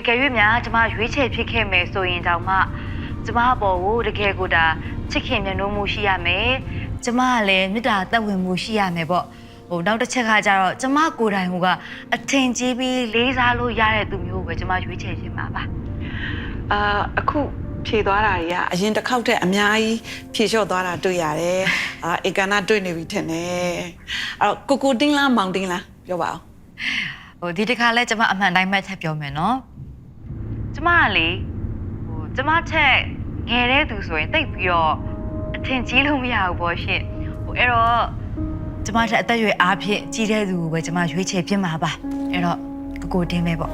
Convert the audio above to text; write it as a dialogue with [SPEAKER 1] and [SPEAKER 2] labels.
[SPEAKER 1] ကယ်၍များကျမရွေးချယ်ဖြစ်ခဲ့မယ်ဆိုရင်တောင်မှကျမအပေါ်ကိုတကယ်ကိုဒါချစ်ခင်မြတ်နိုးမှုရှိရမယ်ကျမကလည်းမေတ္တာသက်ဝင်မှုရှိရမယ်ပေါ့နောက်တစ်ချက်ကကြတော့ကျမကိုယ်တိုင်ကအထင်ကြီးပြီးလေးစားလို့ရတဲ့သူမျိုးပဲကျမရွေးချယ်ခြင်းပါပါ
[SPEAKER 2] အခုဖြေသွားတာတွေကအရင်တစ်ခေါက်တည်းအများကြီးဖြေလျှော့သွားတာတွေ့ရတယ်ဧကနာတွေ့နေပြီထင်တယ်ကိုတင်းလားမောင်တင်းလားပြောပါအောင်
[SPEAKER 1] ဒီတစ်ခါလဲကျမအမှန်တိုင်းမှတ်ချက်ပြောမယ်နော်ကျမကလေကျမချက်ငယ်တဲ့သူဆိုရင်တိတ်ပြီးတော့အထင်ကြီးလို့မရဘူးပေါ့ရှင်အဲ့တော့ကျမချက်အသက်အရွယ်အားဖြင့်ကြီးတဲ့သူကိုပဲကျမရွေးချယ်ဖြစ်မှာပါအဲ့တော့ကိုတင်းပဲပေါ့